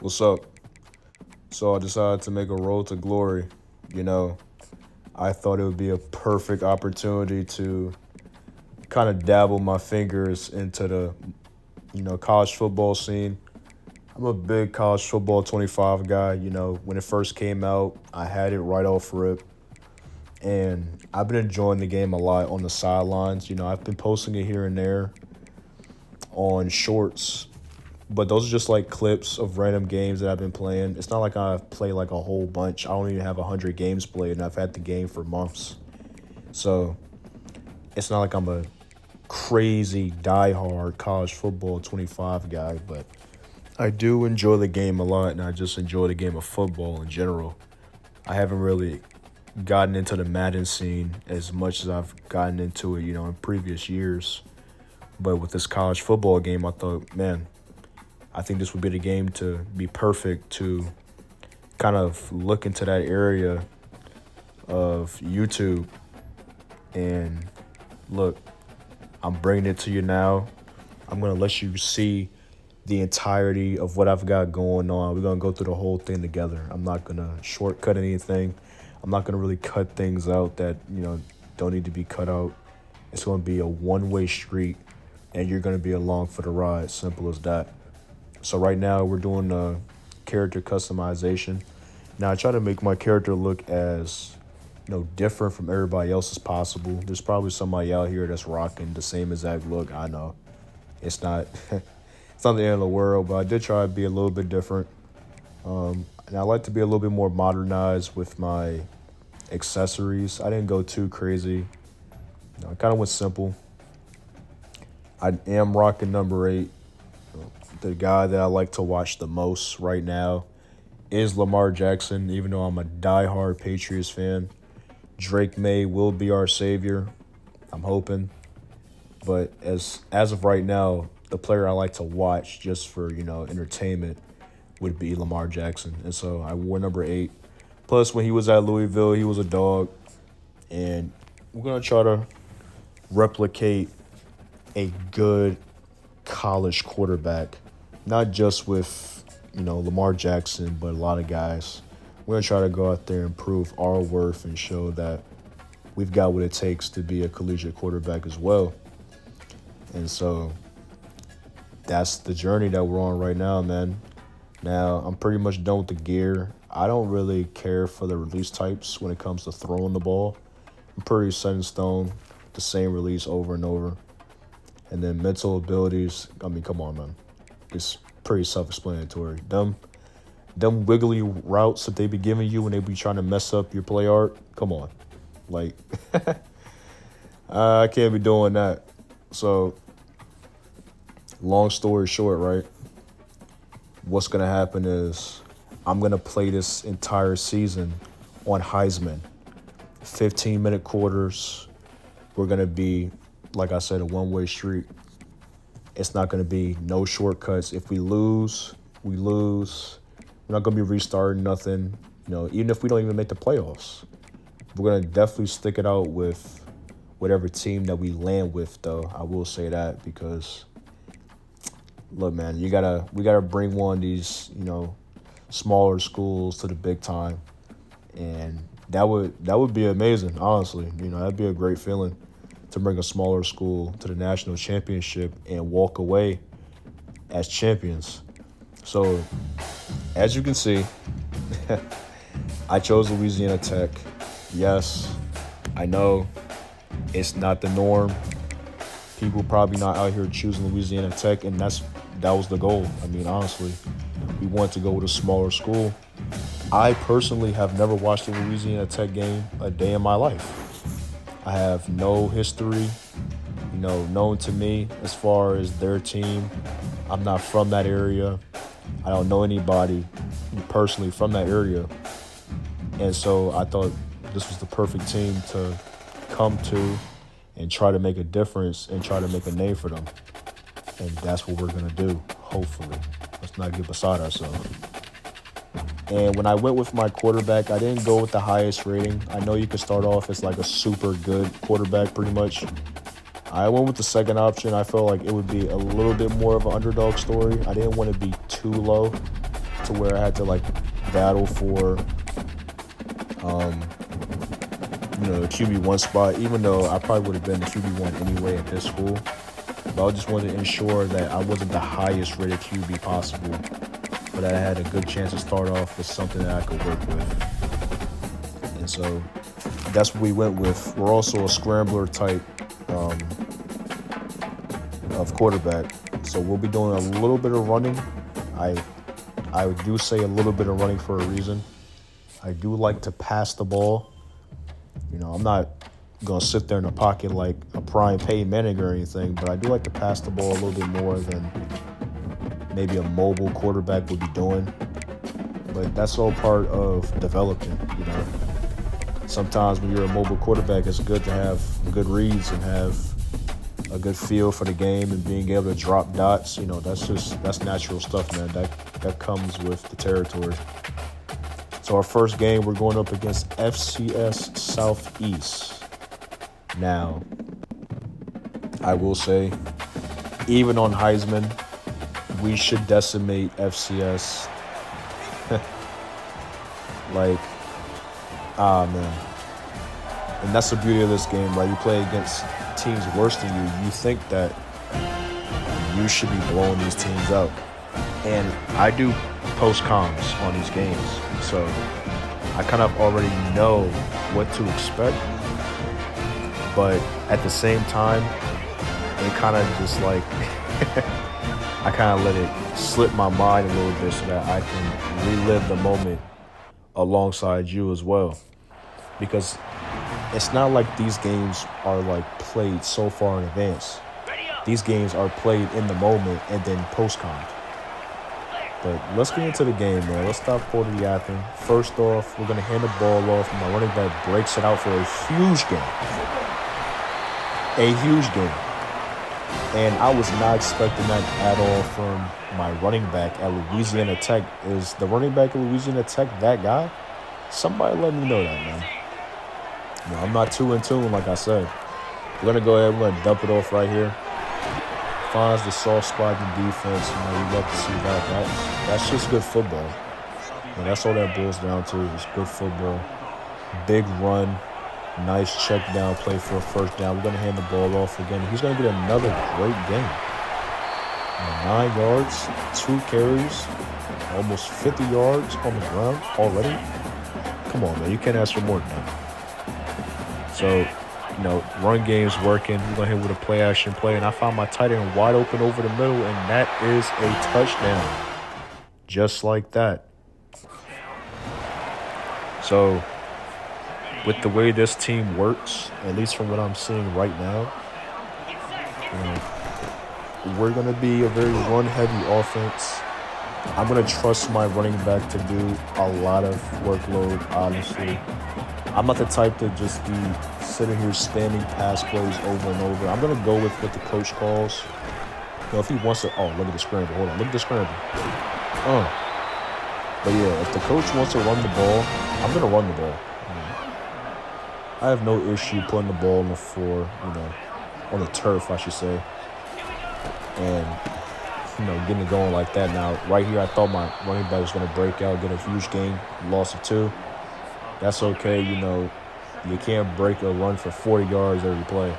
What's up? So I decided to make a road to glory. You know, I thought it would be a perfect opportunity to kind of dabble my fingers into the, college football scene. I'm a big college football 25 guy. When it first came out, I had it right off rip. And I've been enjoying the game a lot on the sidelines. I've been posting it here and there on shorts, but those are just like clips of random games that I've been playing. It's not like I've played like a whole bunch. I don't even have 100 games played, and I've had the game for months. So it's not like I'm a crazy diehard college football 25 guy, but I do enjoy the game a lot, and I just enjoy the game of football in general. I haven't really gotten into the Madden scene as much as I've gotten into it, in previous years. But with this college football game, I thought, man, I think this would be the game to be perfect to kind of look into that area of YouTube and look, I'm bringing it to you now. I'm going to let you see the entirety of what I've got going on. We're going to go through the whole thing together. I'm not going to shortcut anything. I'm not going to really cut things out that, don't need to be cut out. It's going to be a one-way street, and you're going to be along for the ride. Simple as that. So right now we're doing character customization. Now I try to make my character look as different from everybody else as possible. There's probably somebody out here that's rocking the same exact look. I know it's not it's not the end of the world, but I did try to be a little bit different. And I like to be a little bit more modernized with my accessories. I didn't go too crazy. I kind of went simple. I am rocking number 8. The guy that I like to watch the most right now is Lamar Jackson, even though I'm a diehard Patriots fan. Drake May will be our savior, I'm hoping. But as of right now, the player I like to watch just for, entertainment would be Lamar Jackson. And so I wore number 8. Plus, when he was at Louisville, he was a dog. And we're going to try to replicate a good college quarterback, not just with, Lamar Jackson, but a lot of guys. We're going to try to go out there and prove our worth and show that we've got what it takes to be a collegiate quarterback as well. And so that's the journey that we're on right now, man. Now, I'm pretty much done with the gear. I don't really care for the release types when it comes to throwing the ball. I'm pretty set in stone, the same release over and over. And then mental abilities, I mean, come on, man. It's pretty self-explanatory. Them wiggly routes that they be giving you when they be trying to mess up your play art, come on. Like, I can't be doing that. So, long story short, right? What's going to happen is I'm going to play this entire season on Heisman. 15-minute quarters. We're going to be, like I said, a one-way street. It's not going to be no shortcuts. If we lose, we lose. We're not going to be restarting nothing. Even if we don't even make the playoffs, we're going to definitely stick it out with whatever team that we land with, though. I will say that because, look, man, we gotta bring one of these, smaller schools to the big time, and that would be amazing. Honestly, that'd be a great feeling to bring a smaller school to the national championship and walk away as champions. So, as you can see, I chose Louisiana Tech. Yes, I know it's not the norm. People probably not out here choosing Louisiana Tech, and that was the goal. I mean, honestly, we wanted to go with a smaller school. I personally have never watched a Louisiana Tech game a day in my life. I have no history, known to me as far as their team. I'm not from that area. I don't know anybody personally from that area. And so I thought this was the perfect team to come to and try to make a difference and try to make a name for them. And that's what we're going to do, hopefully. Let's not get beside ourselves. And when I went with my quarterback, I didn't go with the highest rating. I know you can start off as like a super good quarterback pretty much. I went with the second option. I felt like it would be a little bit more of an underdog story. I didn't want to be too low. to where I had to like battle for the QB1 spot, even though I probably would have been the QB1 anyway at this school. But I just wanted to ensure that I wasn't the highest rated QB possible, but that I had a good chance to start off with something that I could work with. And so that's what we went with. We're also a scrambler type of quarterback. So we'll be doing a little bit of running. I do say a little bit of running for a reason. I do like to pass the ball. I'm not going to sit there in the pocket like a prime Peyton Manning or anything, but I do like to pass the ball a little bit more than maybe a mobile quarterback would be doing. But that's all part of developing, Sometimes when you're a mobile quarterback, it's good to have good reads and have a good feel for the game and being able to drop dots. That's natural stuff, man. That comes with the territory. So our first game, we're going up against FCS Southeast. Now, I will say, even on Heisman, we should decimate FCS. Man. And that's the beauty of this game, right? You play against teams worse than you. You think that you should be blowing these teams out. And I do post-coms on these games, so I kind of already know what to expect. But at the same time, it kind of just like I kind of let it slip my mind a little bit so that I can relive the moment alongside you as well. Because it's not like these games are like played so far in advance. These games are played in the moment and then post-commed. But let's get into the game, man. Let's stop quarter yapping. First off, we're going to hand the ball off. My running back breaks it out for a huge game. A huge game. And I was not expecting that at all from my running back at Louisiana Tech. Is the running back at Louisiana Tech that guy? Somebody let me know that, man. I'm not too in tune, like I said. We're going to go ahead. We're going to dump it off right here. Finds the soft spot in defense. You love to see that. That's just good football. And that's all that boils down to is good football. Big run. Nice check down play for a first down. We're going to hand the ball off again. He's going to get another great game. 9 yards, 2 carries, almost 50 yards on the ground already. Come on, man. You can't ask for more than that. So, run game's working. We're going to hit with a play-action play. And I found my tight end wide open over the middle, and that is a touchdown. Just like that. So, with the way this team works, at least from what I'm seeing right now, we're going to be a very run-heavy offense. I'm going to trust my running back to do a lot of workload, honestly. I'm not the type to just be sitting here spamming pass plays over and over. I'm going to go with what the coach calls. If he wants to... Oh, look at the scramble. Hold on. Look at the scramble. But yeah, if the coach wants to run the ball, I'm going to run the ball. I have no issue putting the ball on the floor, on the turf, I should say. And, getting it going like that. Now, right here, I thought my running back was going to break out, get a huge gain, loss of 2. That's okay, you can't break a run for 40 yards every play.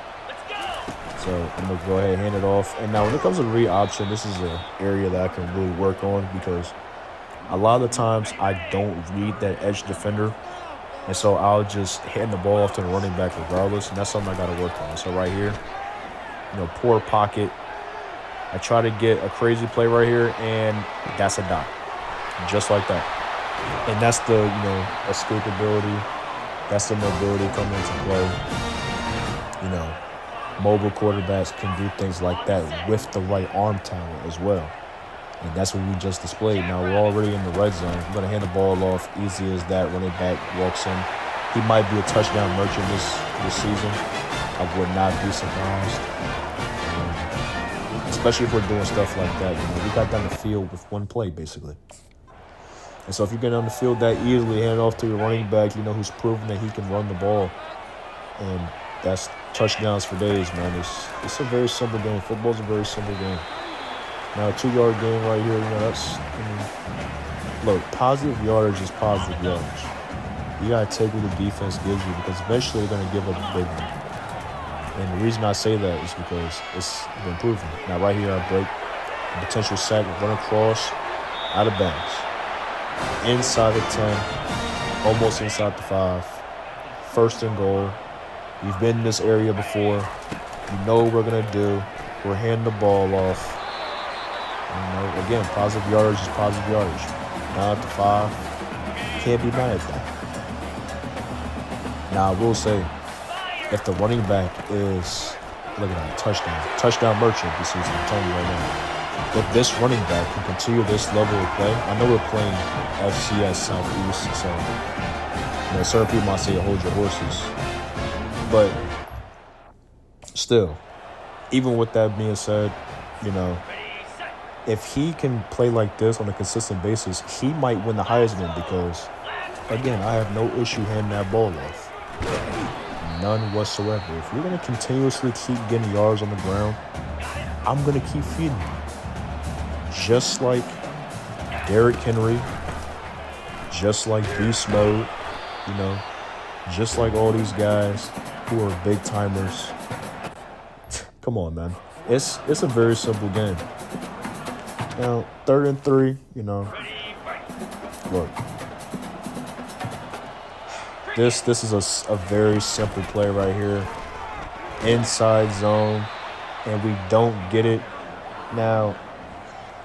So I'm going to go ahead and hand it off. And now when it comes to read option, this is an area that I can really work on because a lot of the times I don't read that edge defender. And so I'll just hand the ball off to the running back regardless. And that's something I got to work on. So right here, poor pocket. I try to get a crazy play right here, and that's a dot. Just like that. And that's the, escapability. That's the mobility coming into play. Mobile quarterbacks can do things like that with the right arm talent as well. And that's what we just displayed. Now, we're already in the red zone. I'm going to hand the ball off easy as that. Running back walks in. He might be a touchdown merchant this season. I would not be surprised. Especially if we're doing stuff like that. We got down the field with one play, basically. And so if you get on the field that easily, hand it off to your running back, who's proven that he can run the ball. And that's touchdowns for days, man. It's a very simple game. Football's a very simple game. Now, a 2-yard game right here, that's look, positive yardage is positive yardage. You gotta take what the defense gives you because eventually they're gonna give up a big one. And the reason I say that is because it's been proven. Now right here I break the potential sack, run across, out of bounds. Inside the 10, almost inside the 5. First and goal. You've been in this area before. You know what we're gonna do. We're handing the ball off. Again, positive yardage is positive yardage. Now at the 5, can't be mad at that. Now I will say, if the running back is, look at that, touchdown merchant this season, I'm telling you right now. If this running back can continue this level of play, I know we're playing FCS Southeast, so certain people might say hold your horses, but still, even with that being said, if he can play like this on a consistent basis, he might win the Heisman because, again, I have no issue handing that ball off. None whatsoever. If you're going to continuously keep getting yards on the ground, I'm going to keep feeding you. Just like Derrick Henry, just like Beast Mode, just like all these guys who are big timers. Come on, man. It's a very simple game. Now, 3rd and 3, look. This is a very simple play right here. Inside zone, and we don't get it. Now,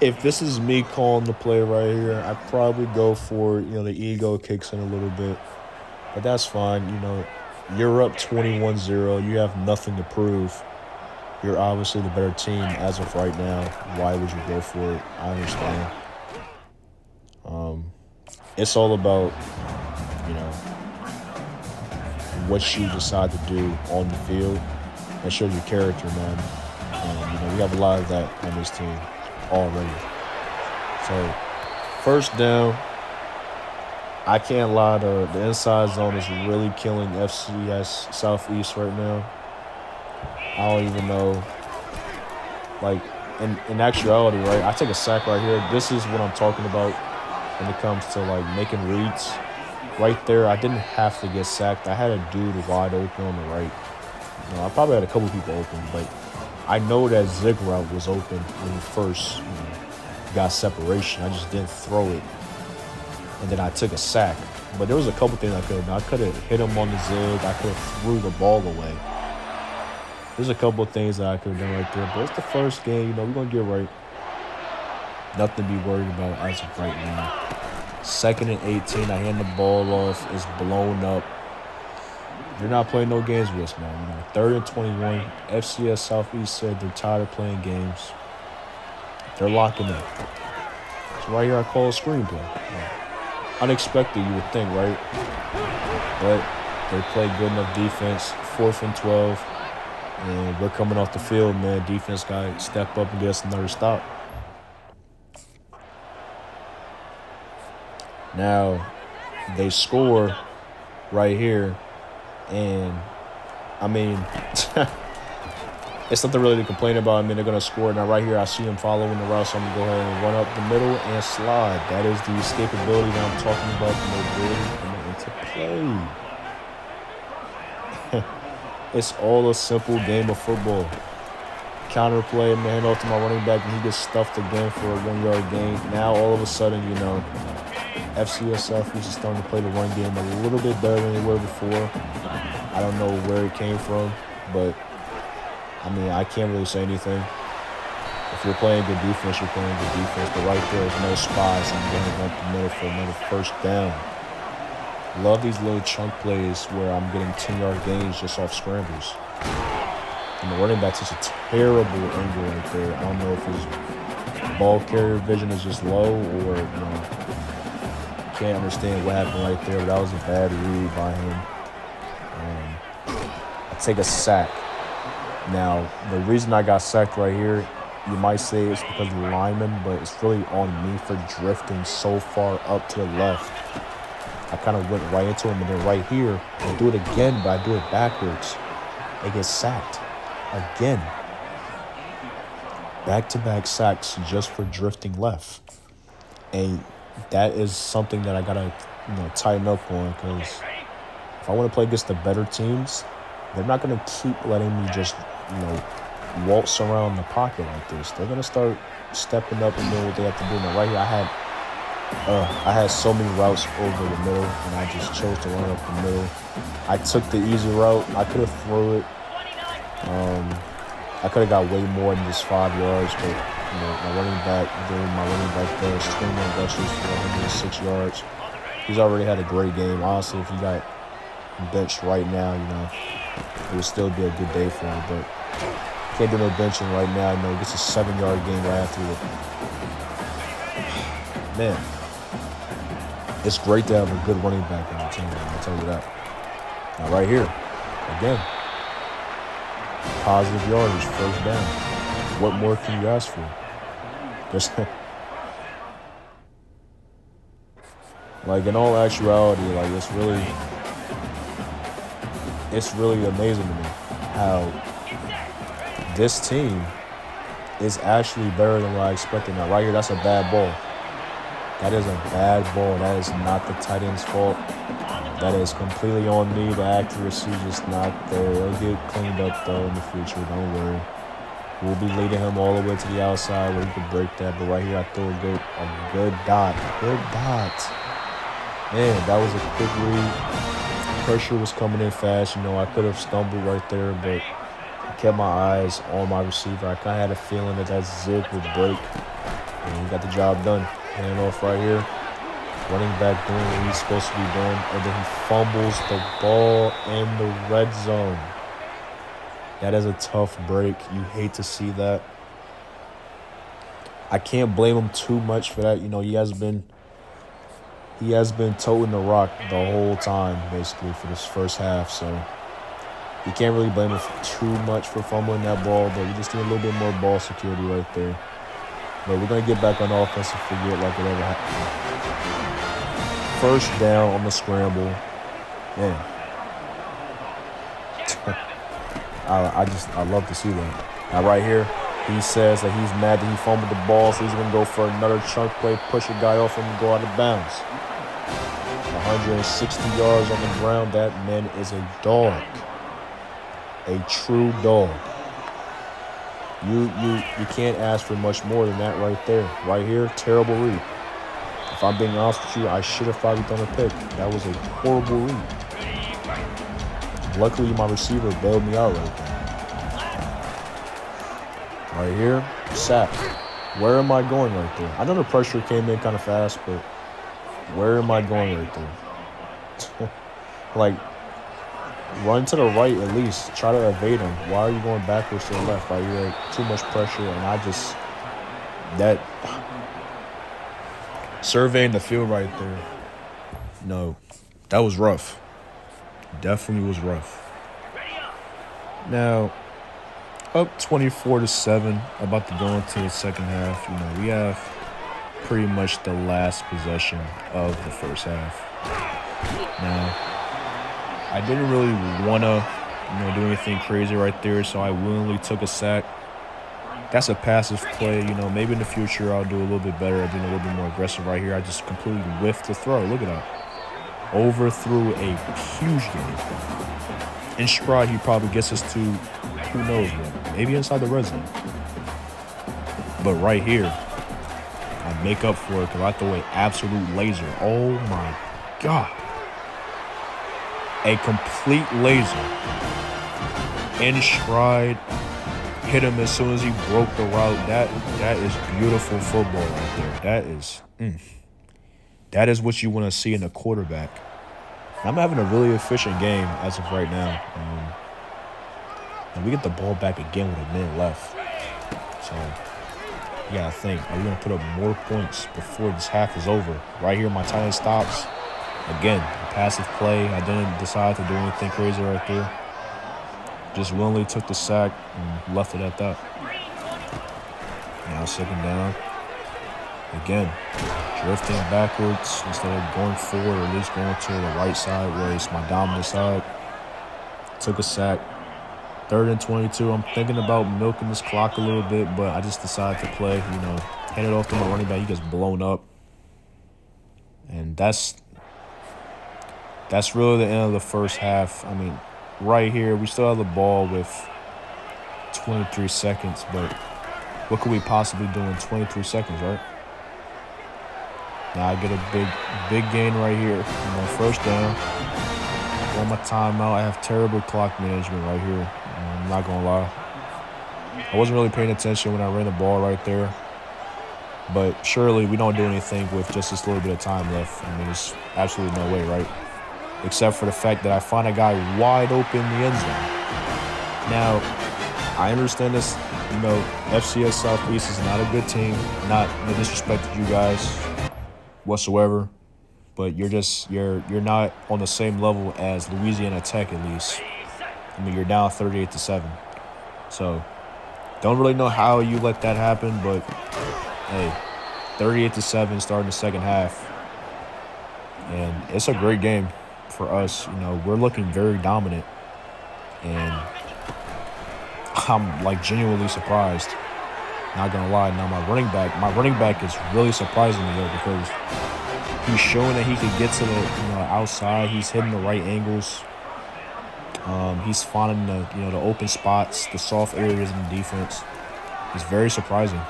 if this is me calling the play right here, I'd probably go for it. The ego kicks in a little bit. But that's fine. You're up 21-0. You have nothing to prove. You're obviously the better team as of right now. Why would you go for it? I understand. It's all about, what you decide to do on the field. That shows your character, man. And, we have a lot of that on this team already. So, first down, I can't lie, the inside zone is really killing FCS Southeast right now. I don't even know. Like, in actuality, right, I take a sack right here. This is what I'm talking about when it comes to, making reads. Right there, I didn't have to get sacked. I had a dude wide open on the right. I probably had a couple people open, but I know that zig route was open when he first got separation. I just didn't throw it. And then I took a sack. But there was a couple things I could have done. I could have hit him on the zig. I could have threw the ball away. There's a couple of things that I could have done right there. But it's the first game. We're going to get right. Nothing to be worried about as of right now. 2nd and 18, I hand the ball off. It's blown up. You're not playing no games with us, man. 3rd and 21. FCS Southeast said they're tired of playing games. They're locking in. So right here I call a screenplay. Unexpected, you would think, right? But they played good enough defense. 4th and 12. And we're coming off the field, man. Defense got to step up and get us another stop. Now, they score right here, and, it's nothing really to complain about. They're going to score. Now, right here, I see them following the route, so I'm going to go ahead and run up the middle and slide. That is the escapability that I'm talking about, the mobility coming into play. It's all a simple game of football. Counter play, hand off to my running back, and he gets stuffed again for a 1-yard gain. Now, all of a sudden, FCS Southeast is starting to play the run game a little bit better than they were before. I don't know where it came from, but, I can't really say anything. If you're playing good defense, you're playing good defense. But right there is no spies. I'm going to run up the middle for another first down. Love these little chunk plays where I'm getting 10-yard gains just off scrambles. And the running back's such a terrible angle right there. I don't know if his ball carrier vision is just low or, can't understand what happened right there. But that was a bad read by him. I take a sack. Now, the reason I got sacked right here, you might say it's because of the lineman, but it's really on me for drifting so far up to the left. I kind of went right into him, and then right here, I do it again, but I do it backwards. I get sacked again. Back-to-back sacks just for drifting left. And that is something that I gotta, tighten up on because if I want to play against the better teams, they're not gonna keep letting me just, waltz around the pocket like this. They're gonna start stepping up and doing what they have to do. Now, right here, I had so many routes over the middle, and I just chose to run up the middle. I took the easy route. I could have threw it. I could have got way more than just 5 yards, but my running back doing my running back does 21 rushes for 106 yards. He's already had a great game. Honestly, if he got benched right now, it would still be a good day for him. But can't do no benching right now. He gets a 7-yard gain right after it. Man, it's great to have a good running back on the team, I'll tell you that. Now, right here, again, positive yardage, first down. What more can you ask for? There's like, in all actuality, like, it's really amazing to me how this team is actually better than what I expected. Now, right here, that's a bad ball. That is a bad ball. That is not the tight end's fault. That is completely on me. The accuracy just not there. It'll get cleaned up, though, in the future. Don't worry. We'll be leading him all the way to the outside where he could break that. But right here, I throw a good dot. Good dot. Man, that was a quick read. Pressure was coming in fast. I could have stumbled right there, but I kept my eyes on my receiver. I kind of had a feeling that zip would break. And he got the job done. Hand off right here. Running back doing what he's supposed to be doing. And then he fumbles the ball in the red zone. That is a tough break. You hate to see that. I can't blame him too much for that. He has been toting the rock the whole time, basically, for this first half. So you can't really blame him too much for fumbling that ball, but we just need a little bit more ball security right there. But we're going to get back on offense and forget like whatever happened. First down on the scramble. Man. I love to see that. Now, right here, he says that he's mad that he fumbled the ball, so he's going to go for another chunk play, push a guy off him, and go out of bounds. 160 yards on the ground. That man is a dog. A true dog. You can't ask for much more than that right there. Right here, terrible read. If I'm being honest with you, I should have probably done a pick. That was a horrible read. Luckily, my receiver bailed me out right there. Right here, sack. Where am I going right there? I know the pressure came in kind of fast, but where am I going right there? Like, run to the right at least. Try to evade him. Why are you going backwards to the left? Right here, too much pressure, and that surveying the field right there. No, that was rough. Definitely was rough. Now, up 24-7, about to go into the second half. We have pretty much the last possession of the first half. Now, I didn't really want to, do anything crazy right there, so I willingly took a sack. That's a passive play. Maybe in the future I'll do a little bit better at being a little bit more aggressive right here. I just completely whiffed the throw. Look at that. Overthrew a huge game. In stride, he probably gets us to who knows what. Maybe inside the red zone. But right here, I make up for it because I throw an absolute laser. Oh, my God. A complete laser. In stride. Hit him as soon as he broke the route. That is beautiful football right there. That is what you want to see in a quarterback. I'm having a really efficient game as of right now. And we get the ball back again with a minute left. So, yeah, I think are we going to put up more points before this half is over? Right here, my tight end stops. Again, a passive play. I didn't decide to do anything crazy right there. Just willingly took the sack and left it at that. Now second down. Again, drifting backwards instead of going forward or at least going to the right side where it's my dominant side. Took a sack. 3rd and 22. I'm thinking about milking this clock a little bit, but I just decided to play, hand it off to my running back. He gets blown up. And that's really the end of the first half. I mean, right here, we still have the ball with 23 seconds, but what could we possibly do in 23 seconds, right? Now I get a big gain right here. First down. On my timeout, I have terrible clock management right here. I'm not going to lie. I wasn't really paying attention when I ran the ball right there. But surely we don't do anything with just this little bit of time left. I mean, there's absolutely no way, right? Except for the fact that I find a guy wide open in the end zone. Now, I understand this, FCS Southeast is not a good team. Not no disrespect to you guys whatsoever. But you're not on the same level as Louisiana Tech, at least. I mean, you're down 38-7. So, don't really know how you let that happen, but hey, 38-7 starting the second half. And it's a great game for us. We're looking very dominant. And I'm genuinely surprised. Not gonna lie. Now my running back is really surprising me though, because he's showing that he could get to the outside. He's hitting the right angles. He's finding the open spots, the soft areas in the defense. It's very surprising.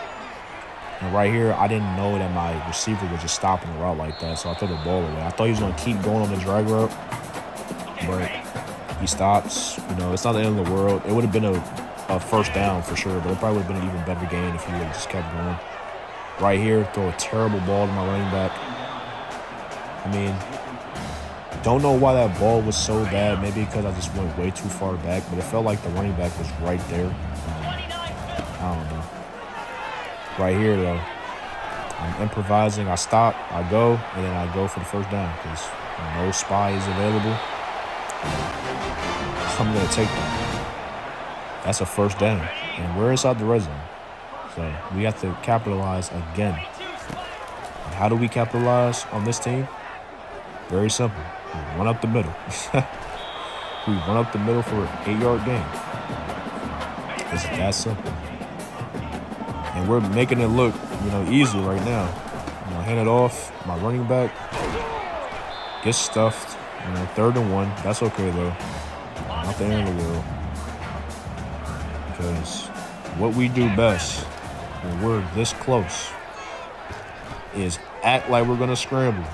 And right here, I didn't know that my receiver would just stop in the route like that, so I threw the ball away. I thought he was going to keep going on the drag route, but he stops. It's not the end of the world. It would have been a first down for sure, but it probably would have been an even better gain if he would have just kept going. Right here, throw a terrible ball to my running back. I mean, don't know why that ball was so bad. Maybe because I just went way too far back, but it felt like the running back was right there. I don't know. Right here, though, I'm improvising. I stop, I go, and then I go for the first down because no spy is available. I'm going to take that. That's a first down, and we're inside the red zone. So we have to capitalize again. And how do we capitalize on this team? Very simple. We run up the middle. We run up the middle for an 8-yard gain. It's that simple. And we're making it look, easy right now. Hand it off. My running back gets stuffed. 3rd and 1. That's okay, though. Not the end of the world. Because what we do best when we're this close is act like we're going to scramble.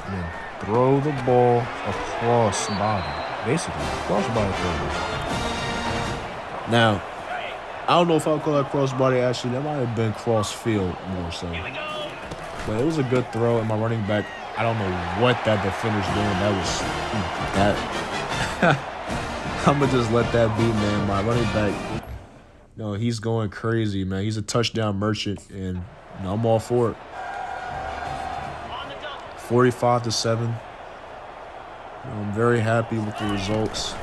Throw the ball across the body. Basically, across the body throw. Now, I don't know if I'll call that crossbody. Actually, that might have been cross field more so. But it was a good throw, and my running back, I don't know what that defender's doing. I'm going to just let that be, man. My running back, he's going crazy, man. He's a touchdown merchant, and I'm all for it. 45-7. I'm very happy with the results.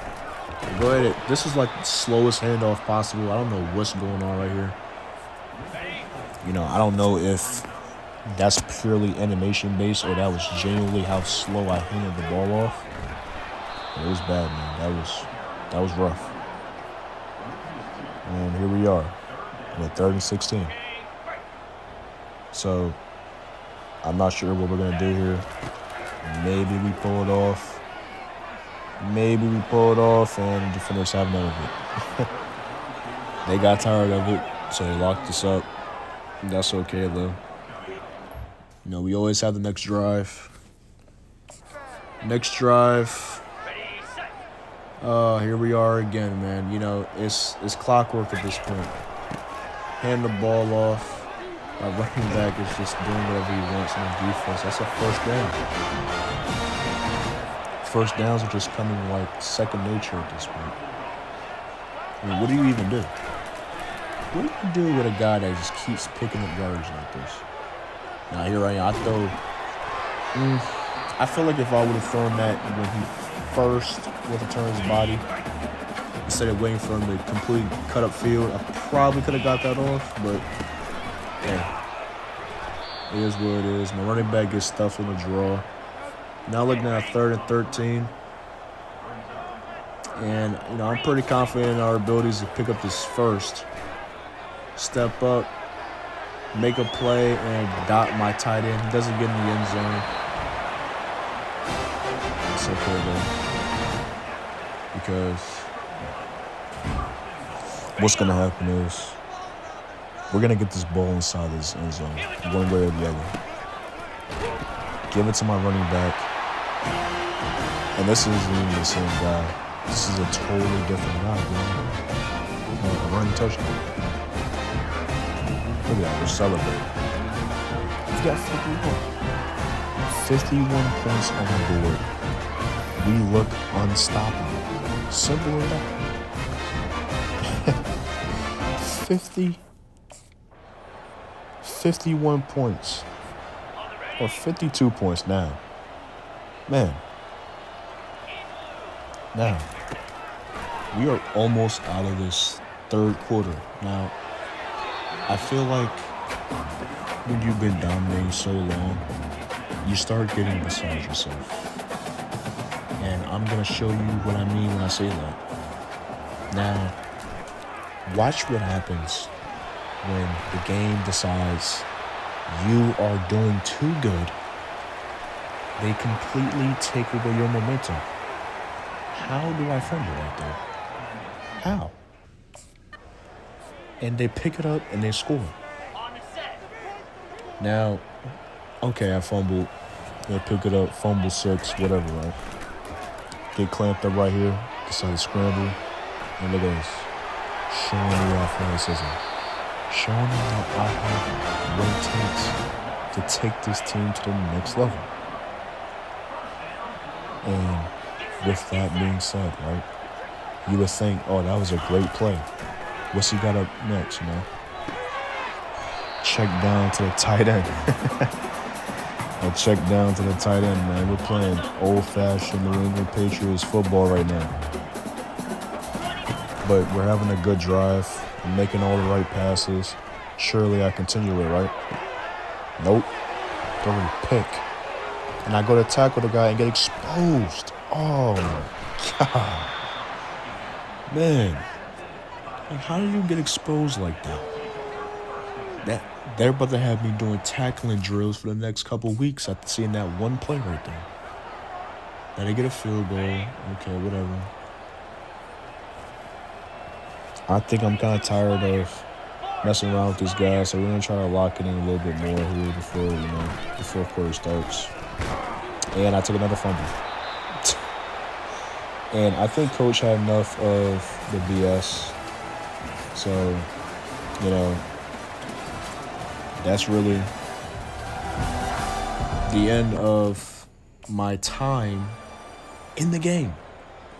Go ahead. This is like the slowest handoff possible. I don't know what's going on right here. I don't know if that's purely animation based or that was genuinely how slow I handed the ball off. But it was bad, man. That was rough. And here we are with 3rd and 16. So I'm not sure what we're gonna do here. Maybe we pull it off. Maybe we pull it off and the defenders have none of it. They got tired of it, so they locked us up. That's okay, though. We always have the next drive. Here we are again, man. It's clockwork at this point. Hand the ball off. My running back is just doing whatever he wants on defense. That's a first down. First downs are just coming like second nature at this point. I mean, what do you even do? What do you do with a guy that just keeps picking up yards like this? Now, here I am. I feel like if I would have thrown that when he first went to turn his body, instead of waiting for him to completely cut up field, I probably could have got that off, but yeah. It is what it is. My running back gets stuffed on the draw. Now looking at 3rd and 13. And, I'm pretty confident in our abilities to pick up this first. Step up, make a play, and dot my tight end. He doesn't get in the end zone. It's okay though, because what's gonna happen is we're gonna get this ball inside this end zone, one way or the other. Give it to my running back, and this isn't even the same guy. This is a totally different guy, bro. A running touchdown. Look at that, we're celebrating. We've got 51 points on the board. We look unstoppable. Simple as that. 51 points. Or 52 points now. Man. Now, we are almost out of this third quarter. Now, I feel like when you've been dominating so long, you start getting beside yourself. And I'm going to show you what I mean when I say that. Now, watch what happens when the game decides you are doing too good. They completely take away your momentum. How do I fumble right there? How? And they pick it up and they score. Now, okay, I fumbled. They pick it up, fumble 6, whatever, right? Get clamped up right here, decide to scramble, and look at this. Showing the athleticism. Showing them that I have what it takes to take this team to the next level. And with that being said, right, you would think, oh, that was a great play. What's he got up next, you know? Check down to the tight end. I check down to the tight end, man. We're playing old-fashioned New England Patriots football right now. But we're having a good drive. I'm making all the right passes. Surely I continue it, right? Nope. Throwing pick. And I go to tackle the guy and get exposed. Oh, my God. Man. Like, how did you get exposed like that? They're about to have me doing tackling drills for the next couple weeks after seeing that one play right there. Now they get a field goal. Okay, whatever. I think I'm kind of tired of messing around with this guy, so we're going to try to lock it in a little bit more here before, the fourth quarter starts. And I took another fumble. And I think Coach had enough of the BS. So, that's really the end of my time in the game,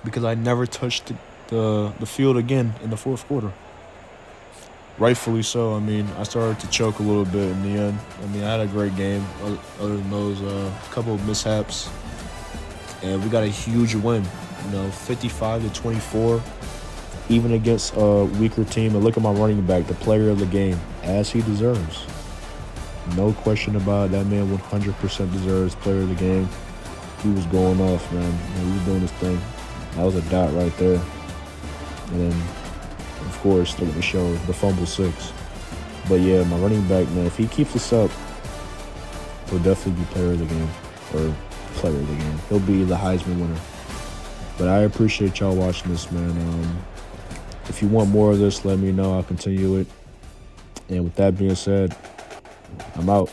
because I never touched the field again in the fourth quarter. Rightfully so. I mean, I started to choke a little bit in the end. I mean, I had a great game other than those couple of mishaps. And we got a huge win, 55-24, even against a weaker team. And look at my running back, the player of the game, as he deserves. No question about it. That man 100% deserves player of the game. He was going off, man. He was doing his thing. That was a dot right there. And then, of course, look at the show, the fumble 6. But yeah, my running back, man, if he keeps this up, he'll definitely be player of the game, or player of the game. He'll be the Heisman winner. But I appreciate y'all watching this, man. If you want more of this, let me know. I'll continue it. And with that being said, I'm out.